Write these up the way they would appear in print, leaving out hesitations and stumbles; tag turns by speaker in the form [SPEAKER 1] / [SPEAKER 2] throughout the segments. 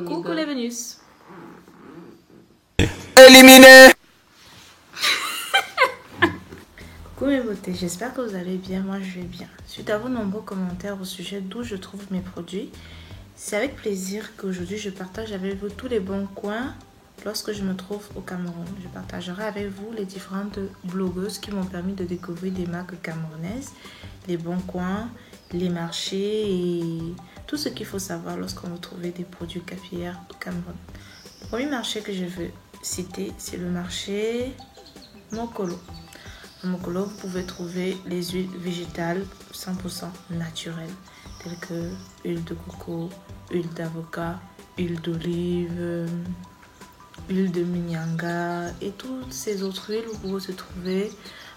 [SPEAKER 1] Coucou les Vénus.
[SPEAKER 2] Éliminé.
[SPEAKER 1] Coucou mes beautés, j'espère que vous allez bien, moi je vais bien. Suite à vos nombreux commentaires au sujet d'où je trouve mes produits, c'est avec plaisir qu'aujourd'hui je partage avec vous tous les bons coins lorsque je me trouve au Cameroun. Je partagerai avec vous les différentes blogueuses qui m'ont permis de découvrir des marques camerounaises, les bons coins, les marchés et tout ce qu'il faut savoir lorsqu'on veut trouver des produits capillaires au Cameroun. Le premier marché que je veux citer, c'est le marché Mokolo. À Mokolo, vous pouvez trouver les huiles végétales 100% naturelles, telles que huile de coco, huile d'avocat, huile d'olive, huile de minyanga et toutes ces autres huiles. Vous pouvez aussi trouver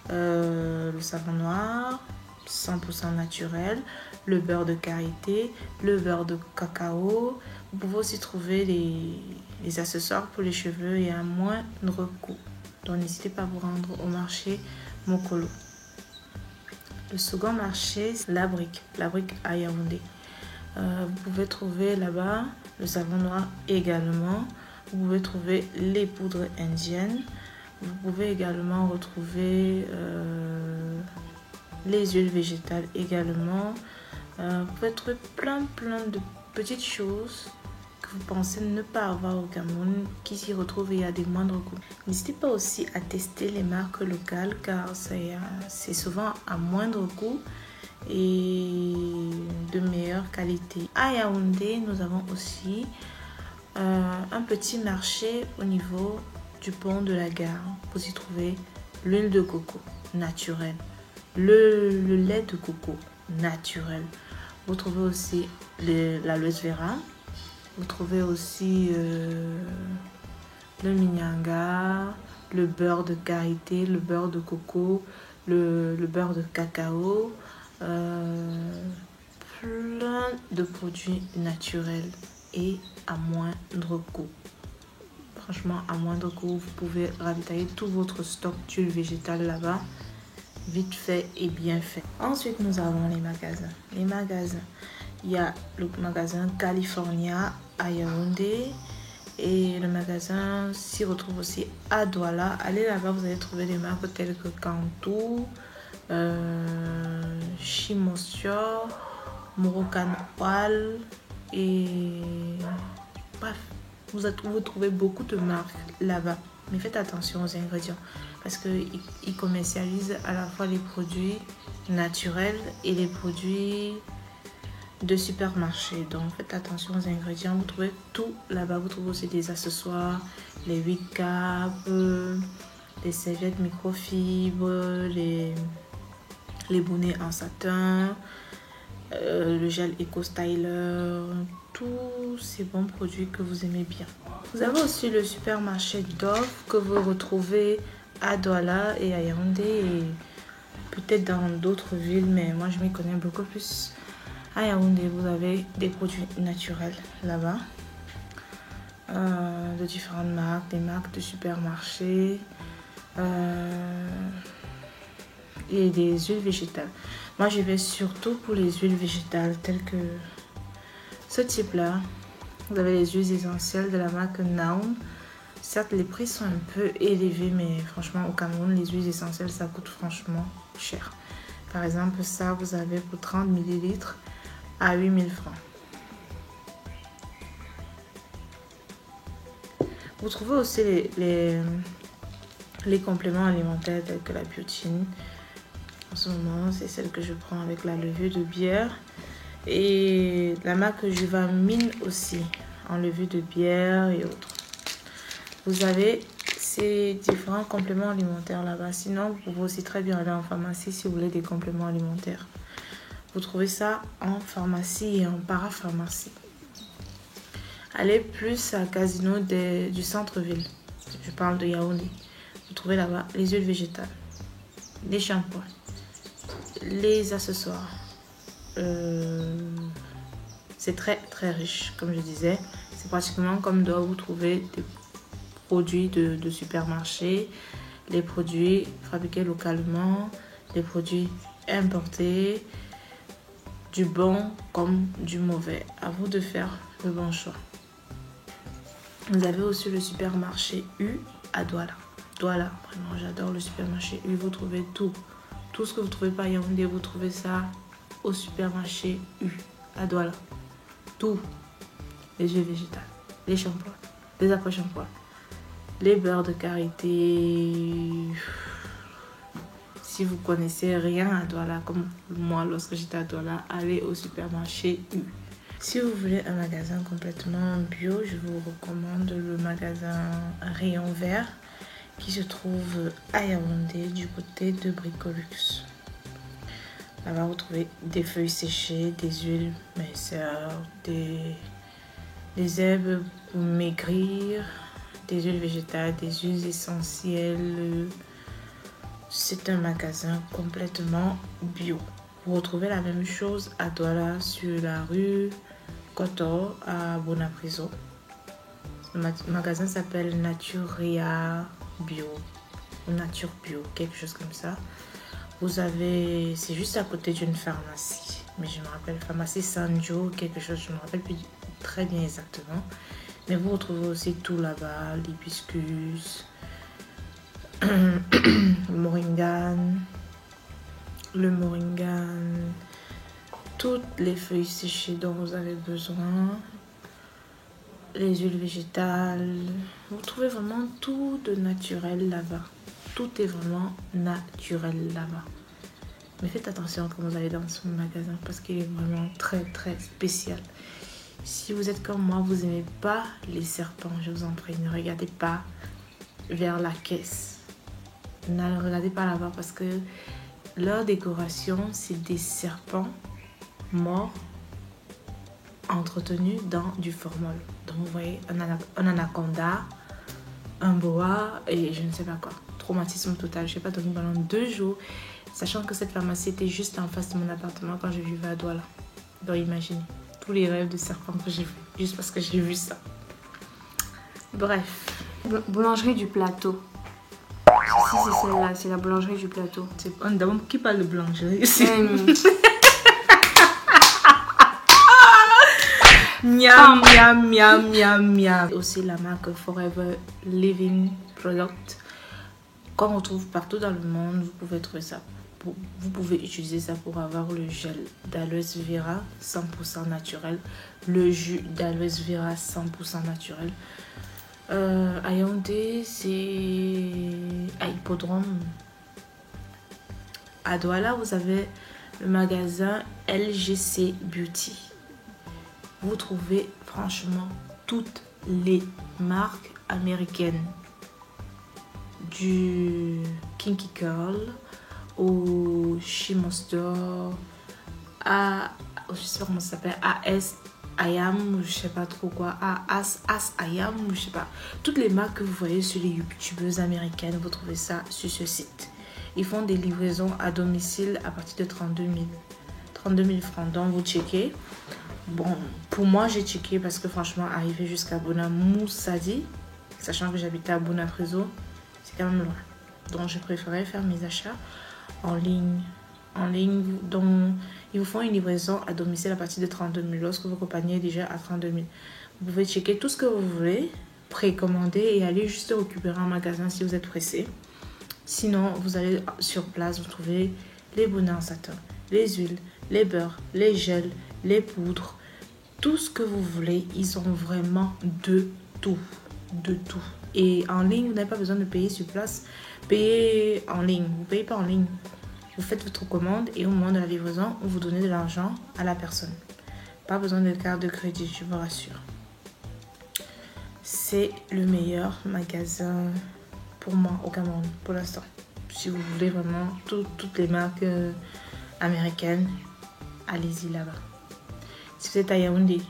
[SPEAKER 1] le savon noir 100% naturel, le beurre de karité, le beurre de cacao. Vous pouvez aussi trouver les accessoires pour les cheveux et à moindre coût. Donc n'hésitez pas à vous rendre au marché Mokolo. Le second marché, c'est la brique à Yaoundé. Vous pouvez trouver là-bas le savon noir également. Vous pouvez trouver les poudres indiennes. Vous pouvez également retrouver les huiles végétales également. Vous pouvez trouver plein de petites choses que vous pensez ne pas avoir au Cameroun qui s'y retrouvent et à des moindres coûts. N'hésitez pas aussi à tester les marques locales car c'est souvent à moindre coût et de meilleure qualité. À Yaoundé, nous avons aussi un petit marché au niveau du pont de la gare. Vous y trouvez l'huile de coco naturelle, le lait de coco naturel. Vous trouvez aussi l'aloe vera. Vous trouvez aussi le minyanga, le beurre de karité, le beurre de coco, le beurre de cacao. Plein de produits naturels et à moindre coût. Franchement, à moindre coût, vous pouvez ravitailler tout votre stock d'huile végétale là-bas. Vite fait et bien fait. Ensuite, nous avons les magasins. Les magasins, il y a le magasin California à Yaoundé et le magasin s'y retrouve aussi à Douala. Allez là-bas, vous allez trouver des marques telles que Kantou, Chimosio, Moroccan Oil et bref, vous trouvez beaucoup de marques là-bas. Mais faites attention aux ingrédients parce qu'ils commercialisent à la fois les produits naturels et les produits de supermarché. Donc faites attention aux ingrédients. Vous trouvez tout là-bas. Vous trouvez aussi des accessoires, les 8 capes, les serviettes microfibres, les bonnets en satin, le gel Eco Styler, tous ces bons produits que vous aimez bien. Vous avez aussi le supermarché Dove que vous retrouvez à Douala et à Yaoundé et peut-être dans d'autres villes, mais moi je m'y connais beaucoup plus. À Yaoundé, vous avez des produits naturels là-bas, de différentes marques, des marques de supermarché et des huiles végétales. Moi je vais surtout pour les huiles végétales telles que ce type-là. Vous avez les huiles essentielles de la marque Naum. Certes, les prix sont un peu élevés, mais franchement, au Cameroun, les huiles essentielles, ça coûte franchement cher. Par exemple, ça, vous avez pour 30 ml à 8000 francs. Vous trouvez aussi les compléments alimentaires tels que la biotine. En ce moment, c'est celle que je prends avec la levure de bière. Et la marque Juvamine aussi, en levure de bière et autres. Vous avez c'est différents compléments alimentaires là-bas. Sinon, vous pouvez aussi très bien aller en pharmacie si vous voulez des compléments alimentaires. Vous trouvez ça en pharmacie et en parapharmacie. Allez plus à Casino du centre-ville. Je parle de Yaoundé. Vous trouvez là-bas les huiles végétales, les shampoings, les accessoires. C'est très très riche, comme je disais. C'est pratiquement comme dehors vous trouvez des produits de supermarché, les produits fabriqués localement, les produits importés, du bon comme du mauvais. À vous de faire le bon choix. Vous avez aussi le supermarché U à Douala. Douala, vraiment j'adore le supermarché U. Vous trouvez tout. Tout ce que vous trouvez pas à Yaoundé, vous trouvez ça au supermarché U à Douala. Tout. Les huiles végétales, les shampoings, les après-shampoings, les beurres de karité. Si vous connaissez rien à Douala, comme moi lorsque j'étais à Douala, allez au supermarché U. Si vous voulez un magasin complètement bio, je vous recommande le magasin Rayon Vert qui se trouve à Yaoundé du côté de Bricolux. Là-bas, vous trouvez des feuilles séchées, des huiles minceurs, des herbes pour maigrir, des huiles végétales, des huiles essentielles. C'est un magasin complètement bio. Vous retrouvez la même chose à Douala sur la rue Kotor à Bonapriso. Le magasin s'appelle Naturia Bio ou Nature Bio, quelque chose comme ça. Vous avez, c'est juste à côté d'une pharmacie, mais je me rappelle pharmacie Sanjo, quelque chose, je me rappelle plus très bien exactement. Mais vous retrouvez aussi tout là-bas, l'hibiscus, le moringa, toutes les feuilles séchées dont vous avez besoin, les huiles végétales. Vous trouvez vraiment tout de naturel là-bas. Tout est vraiment naturel là-bas. Mais faites attention quand vous allez dans ce magasin parce qu'il est vraiment très très spécial. Si vous êtes comme moi, vous n'aimez pas les serpents, je vous en prie, ne regardez pas vers la caisse. Ne regardez pas là-bas parce que leur décoration, c'est des serpents morts entretenus dans du formol. Donc vous voyez un anaconda, un boa et je ne sais pas quoi. Traumatisme total. Je n'ai pas dormi pendant 2 jours, sachant que cette pharmacie était juste en face de mon appartement quand je vivais à Douala. Donc imaginez tous les rêves de serpents que j'ai fait juste parce que j'ai vu ça. Bref.
[SPEAKER 2] Boulangerie du plateau. Si c'est celle-là, c'est la boulangerie du plateau.
[SPEAKER 1] D'abord, qui parle de boulangerie? Miam, miam, miam, miam, miam. Aussi la marque Forever Living Product qu'on retrouve partout dans le monde. Vous pouvez trouver ça. Vous pouvez utiliser ça pour avoir le gel d'aloe vera 100% naturel, le jus d'aloe vera 100% naturel. À Yaoundé, c'est à Hippodrome. À Douala, vous avez le magasin LGC Beauty. Vous trouvez franchement toutes les marques américaines, du Kinky Girl au She Monster à, je sais pas comment ça s'appelle, AS I Am, je sais pas trop quoi, As I Am, je sais pas. Toutes les marques que vous voyez sur les youtubeuses américaines, vous trouvez ça sur ce site. Ils font des livraisons à domicile à partir de 32 000 francs. Donc vous checkez. Bon, pour moi j'ai checké parce que franchement arriver jusqu'à Bonamoussadi, sachant que j'habitais à Bonapriso, c'est quand même loin. Donc je préférais faire mes achats en ligne. Donc ils vous font une livraison à domicile à partir de 32 000 lorsque votre panier est déjà à 32 000. Vous pouvez checker tout ce que vous voulez, précommander et aller juste récupérer en magasin si vous êtes pressé. Sinon, vous allez sur place, vous trouvez les bonnets en satin, les huiles, les beurres, les gels, les poudres, tout ce que vous voulez. Ils ont vraiment de tout, de tout. Et en ligne, vous n'avez pas besoin de payer sur place. Payez en ligne, vous ne payez pas en ligne. Vous faites votre commande et au moment de la livraison, vous donnez de l'argent à la personne. Pas besoin de carte de crédit, je vous rassure. C'est le meilleur magasin pour moi au Cameroun pour l'instant. Si vous voulez vraiment toutes les marques américaines, allez-y là-bas. Si vous êtes à Yaoundé,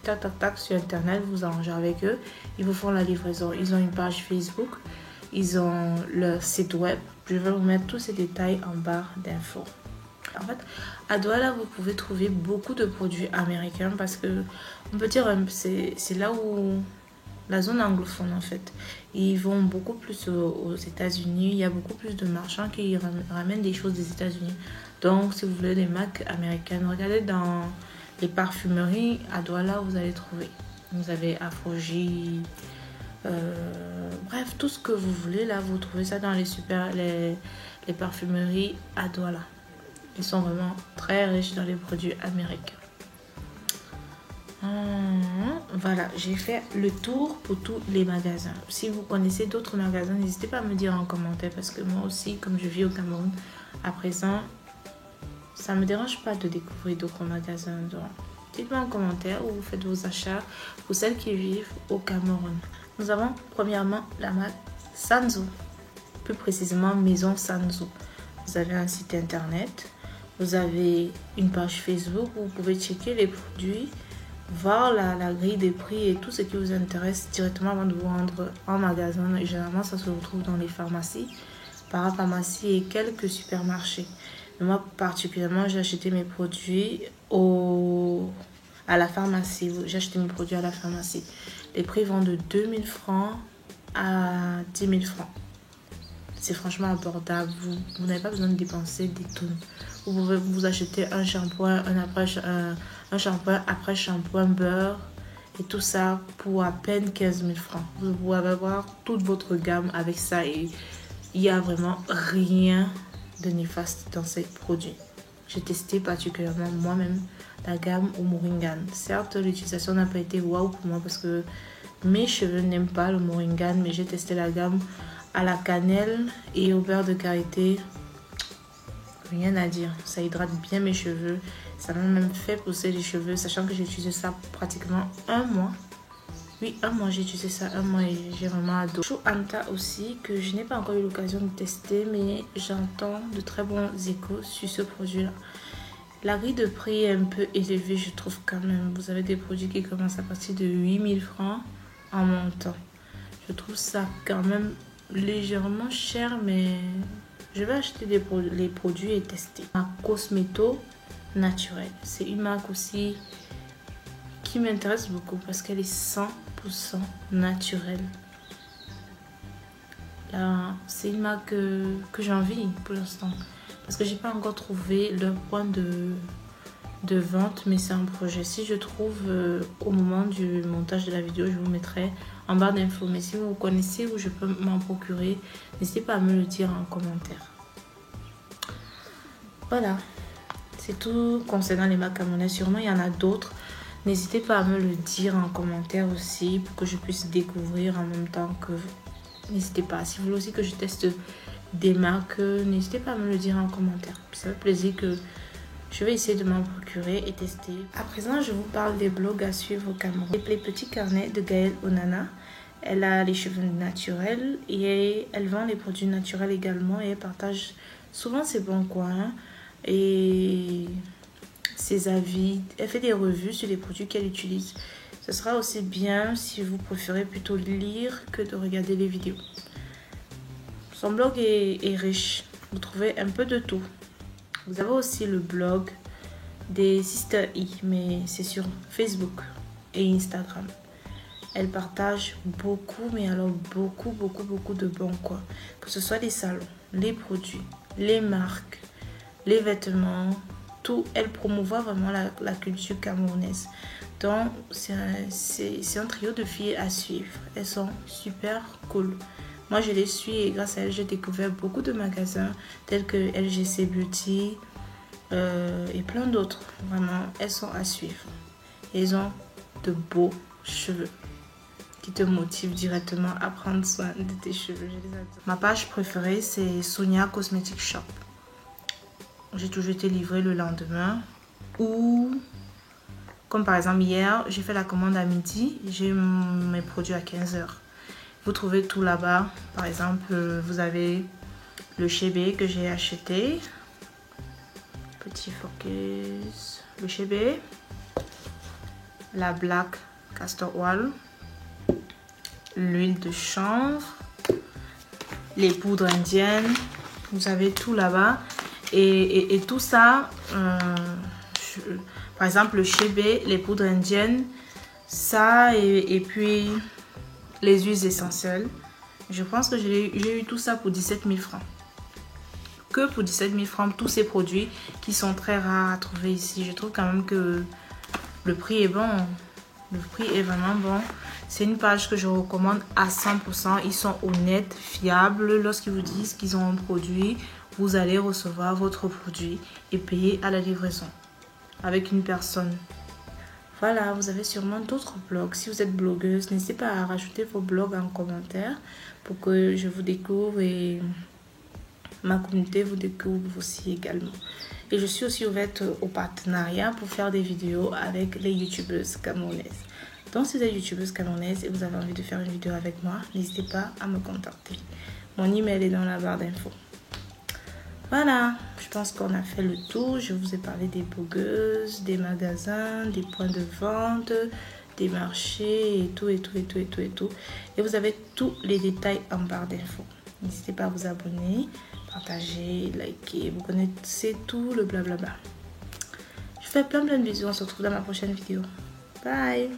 [SPEAKER 1] tac tac tac sur internet, vous arrangez avec eux, ils vous font la livraison. Ils ont une page Facebook, ils ont leur site web. Je vais vous mettre tous ces détails en barre d'infos. En fait, à Douala, vous pouvez trouver beaucoup de produits américains parce que, on peut dire, c'est là où la zone anglophone en fait. Ils vont beaucoup plus aux États-Unis. Il y a beaucoup plus de marchands qui ramènent des choses des États-Unis. Donc, si vous voulez des marques américaines, regardez dans les parfumeries à Douala, vous allez trouver. Vous avez Afroji, bref, tout ce que vous voulez là, vous trouvez ça dans les parfumeries à Douala. Ils sont vraiment très riches dans les produits américains. Voilà, j'ai fait le tour pour tous les magasins. Si vous connaissez d'autres magasins, n'hésitez pas à me dire en commentaire parce que moi aussi, comme je vis au Cameroun, à présent, ça ne me dérange pas de découvrir d'autres magasins. Donc, dites-moi en commentaire où vous faites vos achats pour celles qui vivent au Cameroun. Nous avons premièrement la marque Sanzo, plus précisément Maison Sanzo. Vous avez un site internet, vous avez une page Facebook où vous pouvez checker les produits, voir la grille des prix et tout ce qui vous intéresse directement avant de vous rendre en magasin. Et généralement, ça se retrouve dans les pharmacies, parapharmacies et quelques supermarchés. Mais moi, particulièrement, j'ai acheté mes produits à la pharmacie. J'ai acheté mes produits à la pharmacie. Les prix vont de 2000 francs à 10 000 francs. C'est franchement abordable. Vous n'avez pas besoin de dépenser des tonnes. Vous pouvez vous acheter un shampoing, un shampoing après shampoing, beurre et tout ça pour à peine 15 000 francs. Vous pouvez avoir toute votre gamme avec ça et il n'y a vraiment rien de néfaste dans ces produits. J'ai testé particulièrement moi-même la gamme au moringan. Certes, l'utilisation n'a pas été waouh pour moi parce que mes cheveux n'aiment pas le moringan, mais j'ai testé la gamme à la cannelle et au beurre de karité. Rien à dire, ça hydrate bien mes cheveux, ça m'a même fait pousser les cheveux, sachant que j'ai utilisé ça pratiquement un mois. Oui, un mois, j'ai utilisé ça un mois et j'ai vraiment adoré. Chou Anta aussi, que je n'ai pas encore eu l'occasion de tester, mais j'entends de très bons échos sur ce produit-là. La grille de prix est un peu élevée, je trouve quand même. Vous avez des produits qui commencent à partir de 8 000 francs en montant. Je trouve ça quand même légèrement cher, mais je vais acheter les produits et tester. Ma Cosmeto Naturel, c'est une marque aussi qui m'intéresse beaucoup parce qu'elle est 100% naturelle. Là, c'est une marque que j'envie pour l'instant parce que j'ai pas encore trouvé leur point de vente, mais c'est un projet. Si je trouve au moment du montage de la vidéo, je vous mettrai en barre d'infos. Mais si vous connaissez où je peux m'en procurer, n'hésitez pas à me le dire en commentaire. Voilà, c'est tout concernant les marques camerounaises. Sûrement il y en a d'autres. N'hésitez pas à me le dire en commentaire aussi pour que je puisse découvrir en même temps que vous. N'hésitez pas. Si vous voulez aussi que je teste des marques, n'hésitez pas à me le dire en commentaire. Ça fait plaisir que je vais essayer de m'en procurer et tester. À présent, je vous parle des blogs à suivre au Cameroun. Les petits carnets de Gaëlle Onana. Elle a les cheveux naturels et elle vend les produits naturels également et elle partage souvent ses bons coins et ses avis. Elle fait des revues sur les produits qu'elle utilise. Ce sera aussi bien si vous préférez plutôt lire que de regarder les vidéos. Son blog est riche. Vous trouvez un peu de tout. Vous avez aussi le blog des Sister E, mais c'est sur Facebook et Instagram. Elle partage beaucoup, mais alors beaucoup de bons coins. Que ce soit les salons, les produits, les marques, les vêtements, tout. Elle promouvoit vraiment la culture camerounaise. Donc, c'est un trio de filles à suivre. Elles sont super cool. Moi, je les suis et grâce à elles, j'ai découvert beaucoup de magasins tels que LGC Beauty et plein d'autres. Vraiment, elles sont à suivre. Et elles ont de beaux cheveux qui te motivent directement à prendre soin de tes cheveux. Je les adore. Ma page préférée, c'est Sonia Cosmetic Shop. J'ai toujours été livrée le lendemain. Ou, comme par exemple hier, j'ai fait la commande à midi. J'ai eu mes produits à 15 h. Vous trouvez tout là-bas. Par exemple, vous avez le Chébé que j'ai acheté. Petit focus. Le Chébé. La Black Castor Oil. L'huile de chanvre. Les poudres indiennes. Vous avez tout là-bas. Et tout ça, par exemple, le Chébé, les poudres indiennes, ça et puis les huiles essentielles. Je pense que j'ai eu tout ça pour 17 000 francs. Que pour 17 000 francs, tous ces produits qui sont très rares à trouver ici. Je trouve quand même que le prix est bon. Le prix est vraiment bon. C'est une page que je recommande à 100%. Ils sont honnêtes, fiables. Lorsqu'ils vous disent qu'ils ont un produit, vous allez recevoir votre produit et payer à la livraison avec une personne. Voilà, vous avez sûrement d'autres blogs. Si vous êtes blogueuse, n'hésitez pas à rajouter vos blogs en commentaire pour que je vous découvre et ma communauté vous découvre aussi également. Et je suis aussi ouverte au partenariat pour faire des vidéos avec les youtubeuses camerounaises. Donc si vous êtes youtubeuse camerounaise et vous avez envie de faire une vidéo avec moi, n'hésitez pas à me contacter. Mon email est dans la barre d'infos. Voilà, je pense qu'on a fait le tour. Je vous ai parlé des blogueuses, des magasins, des points de vente, des marchés et tout. Et vous avez tous les détails en barre d'infos. N'hésitez pas à vous abonner, partager, liker. Vous connaissez tout le blablabla. Je fais plein de bisous. On se retrouve dans ma prochaine vidéo. Bye!